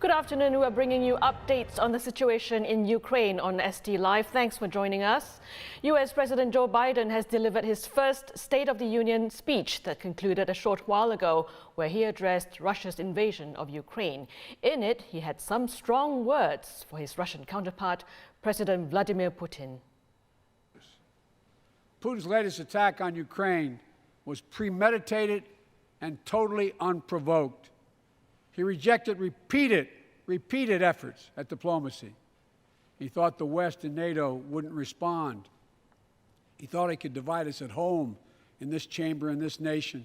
Good afternoon. We are bringing you updates on the situation in Ukraine on ST Live. Thanks for joining us. US President Joe Biden has delivered his first State of the Union speech that concluded a short while ago, where he addressed Russia's invasion of Ukraine. In it, he had some strong words for his Russian counterpart, President Vladimir Putin. Putin's latest attack on Ukraine was premeditated and totally unprovoked. He rejected repeated efforts at diplomacy. He thought the West and NATO wouldn't respond. He thought he could divide us at home, in this chamber, in this nation.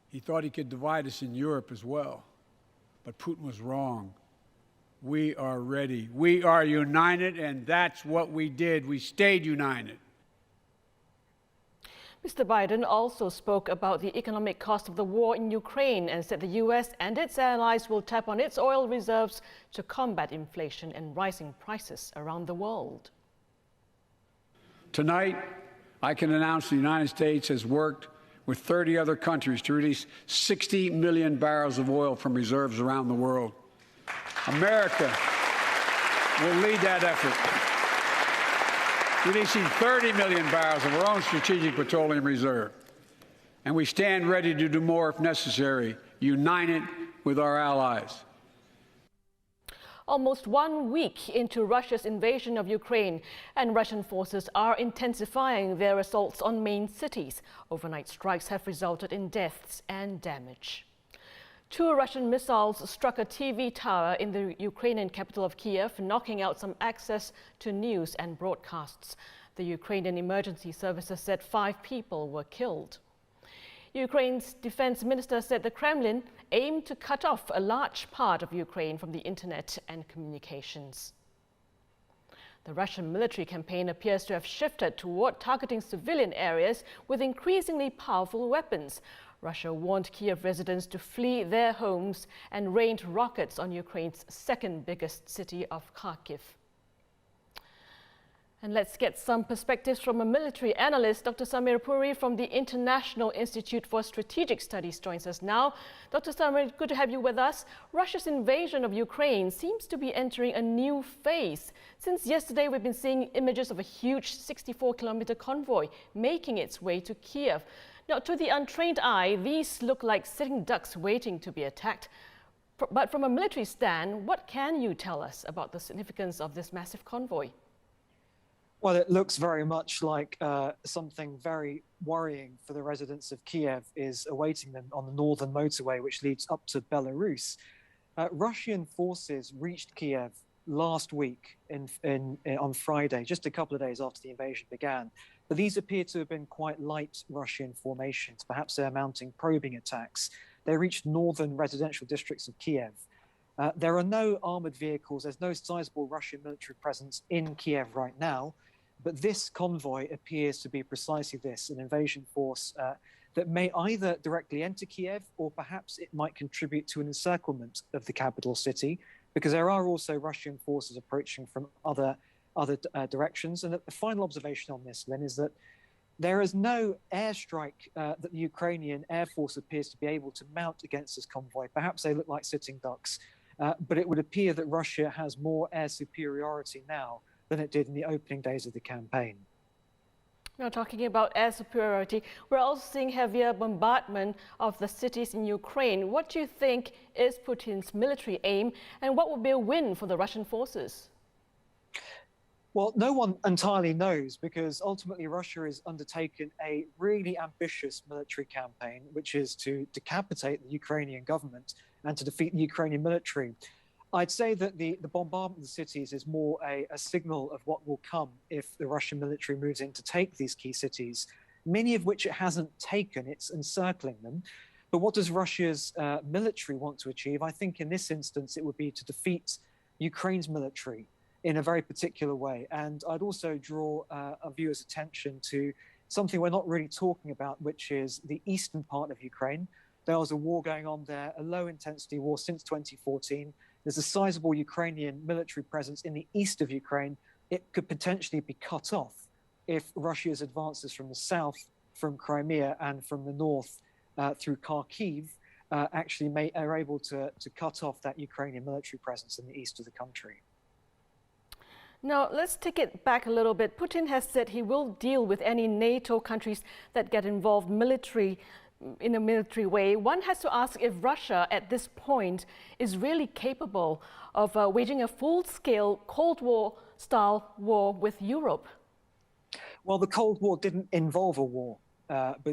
He thought he could divide us in Europe as well. But Putin was wrong. We are ready. We are united, and that's what we did. We stayed united. Mr. Biden also spoke about the economic cost of the war in Ukraine and said the U.S. and its allies will tap on its oil reserves to combat inflation and rising prices around the world. Tonight, I can announce the United States has worked with 30 other countries to release 60 million barrels of oil from reserves around the world. America will lead that effort, releasing 30 million barrels of our own strategic petroleum reserve. And we stand ready to do more if necessary, united with our allies. Almost 1 week into Russia's invasion of Ukraine, and Russian forces are intensifying their assaults on main cities. Overnight strikes have resulted in deaths and damage. 2 Russian missiles struck a TV tower in the Ukrainian capital of Kyiv, knocking out some access to news and broadcasts. The Ukrainian emergency services said 5 people were killed. Ukraine's defense minister said the Kremlin aimed to cut off a large part of Ukraine from the internet and communications. The Russian military campaign appears to have shifted toward targeting civilian areas with increasingly powerful weapons. Russia warned Kyiv residents to flee their homes and rained rockets on Ukraine's second biggest city of Kyiv. And let's get some perspectives from a military analyst. Dr Samir Puri from the International Institute for Strategic Studies joins us now. Dr Samir, good to have you with us. Russia's invasion of Ukraine seems to be entering a new phase. Since yesterday, we've been seeing images of a huge 64-kilometer convoy making its way to Kyiv. Now, to the untrained eye, these look like sitting ducks waiting to be attacked. But from a military stand, what can you tell us about the significance of this massive convoy? Well, it looks very much like something very worrying for the residents of Kyiv is awaiting them on the northern motorway, which leads up to Belarus. Russian forces reached Kyiv last week on Friday, just a couple of days after the invasion began. But these appear to have been quite light Russian formations. Perhaps they're mounting probing attacks. They reached northern residential districts of Kyiv. There are no armored vehicles. There's no sizable Russian military presence in Kyiv right now. But this convoy appears to be precisely this, an invasion force that may either directly enter Kyiv or perhaps it might contribute to an encirclement of the capital city, because there are also Russian forces approaching from other directions. And the final observation on this, then, is that there is no airstrike that the Ukrainian Air Force appears to be able to mount against this convoy. Perhaps they look like sitting ducks, but it would appear that Russia has more air superiority now than it did in the opening days of the campaign. Now, talking about air superiority, we're also seeing heavier bombardment of the cities in Ukraine. What do you think is Putin's military aim, and what would be a win for the Russian forces? Well, no one entirely knows, because ultimately Russia has undertaken a really ambitious military campaign, which is to decapitate the Ukrainian government and to defeat the Ukrainian military. I'd say that the bombardment of the cities is more a signal of what will come if the Russian military moves in to take these key cities, many of which it hasn't taken. It's encircling them. But what does Russia's military want to achieve? I think in this instance, it would be to defeat Ukraine's military in a very particular way. And I'd also draw a viewer's attention to something we're not really talking about, which is the eastern part of Ukraine. There was a war going on there, a low-intensity war since 2014. There's a sizable Ukrainian military presence in the east of Ukraine. It could potentially be cut off if Russia's advances from the south, from Crimea, and from the north through Kharkiv actually are able to cut off that Ukrainian military presence in the east of the country. Now, let's take it back a little bit. Putin has said he will deal with any NATO countries that get involved in a military way. One has to ask if Russia at this point is really capable of waging a full-scale Cold War-style war with Europe. Well, the Cold War didn't involve a war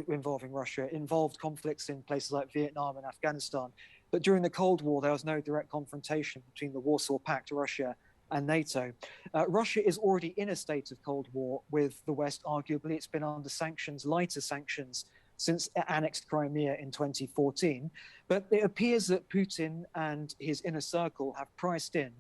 involving Russia. It involved conflicts in places like Vietnam and Afghanistan. But during the Cold War, there was no direct confrontation between the Warsaw Pact, Russia, and NATO. Russia is already in a state of Cold War with the West. Arguably, it's been under sanctions, lighter sanctions, since it annexed Crimea in 2014. But it appears that Putin and his inner circle have priced in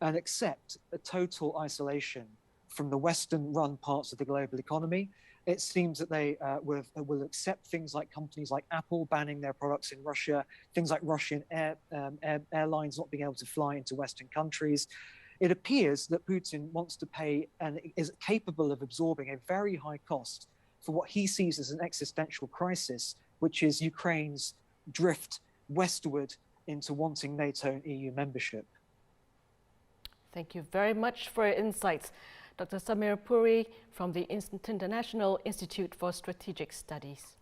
and accept a total isolation from the Western-run parts of the global economy. It seems that they will accept things like companies like Apple banning their products in Russia, things like Russian airlines not being able to fly into Western countries. It appears that Putin wants to pay and is capable of absorbing a very high cost for what he sees as an existential crisis, which is Ukraine's drift westward into wanting NATO and EU membership. Thank you very much for your insights. Dr. Samir Puri from the International Institute for Strategic Studies.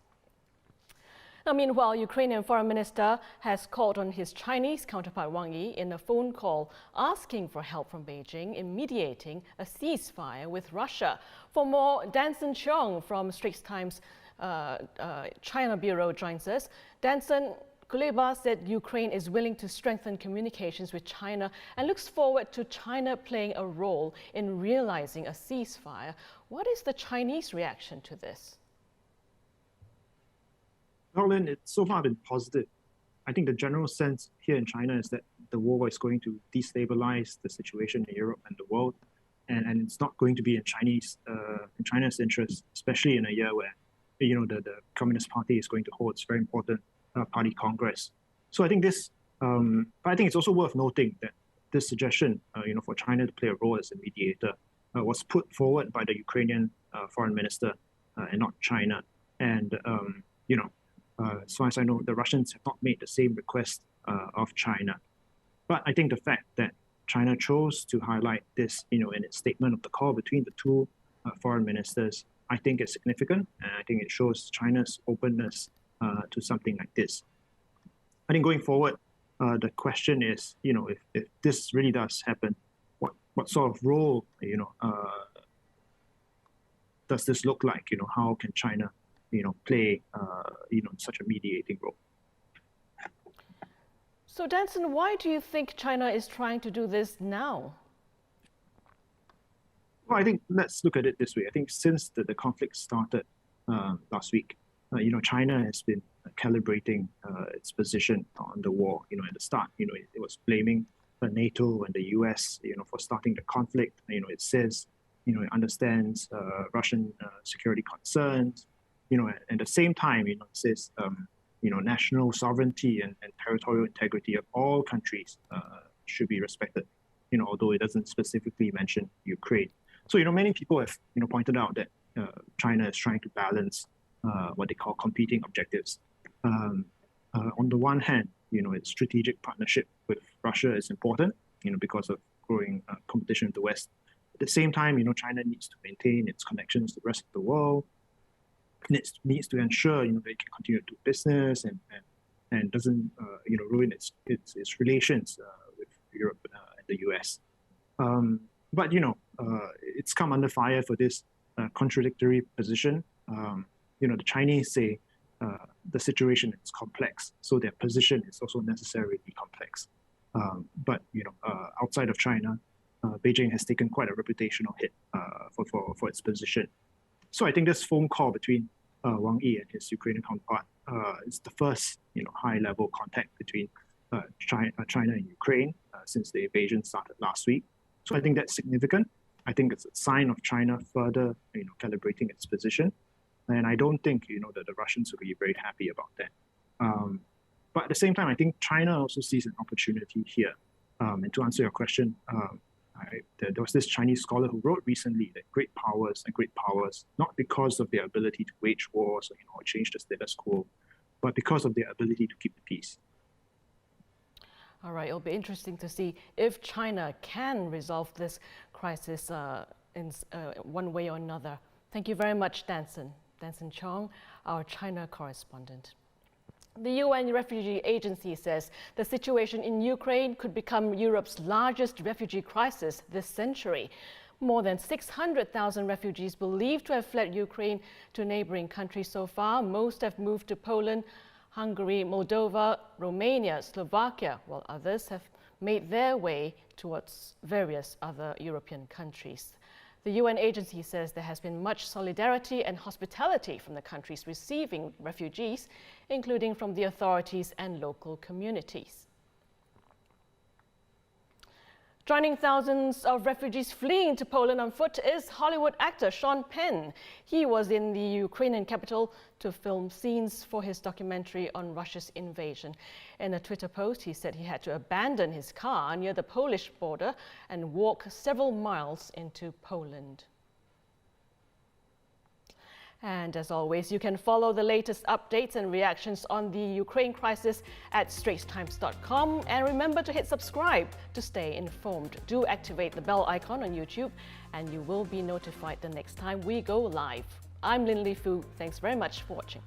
Now, meanwhile, Ukrainian Foreign Minister has called on his Chinese counterpart Wang Yi in a phone call asking for help from Beijing in mediating a ceasefire with Russia. For more, Danson Cheong from Straits Times China Bureau joins us. Danson, Kuleba said Ukraine is willing to strengthen communications with China and looks forward to China playing a role in realizing a ceasefire. What is the Chinese reaction to this? Lynn, it's so far been positive. I think the general sense here in China is that the war is going to destabilize the situation in Europe and the world, and it's not going to be in China's interest, especially in a year where the Communist Party is going to hold its very important party congress. So I think this, but I think it's also worth noting that this suggestion, for China to play a role as a mediator, was put forward by the Ukrainian foreign minister and not China, and as far as I know, the Russians have not made the same request of China. But I think the fact that China chose to highlight this, in its statement of the call between the two foreign ministers, I think is significant, and I think it shows China's openness to something like this. I think going forward, the question is, if this really does happen, what sort of role, does this look like? How can China play, such a mediating role? So, Danson, why do you think China is trying to do this now? Well, I think let's look at it this way. I think since the conflict started last week, China has been calibrating its position on the war. At the start, it was blaming NATO and the US, for starting the conflict. It says, it understands Russian security concerns. At the same time, it says, national sovereignty and territorial integrity of all countries should be respected, although it doesn't specifically mention Ukraine. So, many people have, pointed out that China is trying to balance what they call competing objectives. On the one hand, its strategic partnership with Russia is important, because of growing competition with the West. At the same time, China needs to maintain its connections to the rest of the world. And it needs to ensure, that it can continue to do business and doesn't, ruin its relations with Europe and the US. But it's come under fire for this contradictory position. The Chinese say the situation is complex, so their position is also necessarily complex. But outside of China, Beijing has taken quite a reputational hit for its position. So I think this phone call between Wang Yi and his Ukrainian counterpart is the first, high-level contact between China and Ukraine since the invasion started last week. So I think that's significant. I think it's a sign of China further, calibrating its position. And I don't think, that the Russians will be very happy about that. But at the same time, I think China also sees an opportunity here. And to answer your question, there was this Chinese scholar who wrote recently that great powers, not because of their ability to wage wars or change the status quo, but because of their ability to keep the peace. All right, it'll be interesting to see if China can resolve this crisis in one way or another. Thank you very much, Danson Cheong, our China correspondent. The UN Refugee Agency says the situation in Ukraine could become Europe's largest refugee crisis this century. More than 600,000 refugees believed to have fled Ukraine to neighboring countries so far. Most have moved to Poland, Hungary, Moldova, Romania, Slovakia, while others have made their way towards various other European countries. The UN agency says there has been much solidarity and hospitality from the countries receiving refugees, including from the authorities and local communities. Joining thousands of refugees fleeing to Poland on foot is Hollywood actor Sean Penn. He was in the Ukrainian capital to film scenes for his documentary on Russia's invasion. In a Twitter post, he said he had to abandon his car near the Polish border and walk several miles into Poland. And as always, you can follow the latest updates and reactions on the Ukraine crisis at straitstimes.com. And remember to hit subscribe to stay informed. Do activate the bell icon on YouTube and you will be notified the next time we go live. I'm Lin Li Fu. Thanks very much for watching.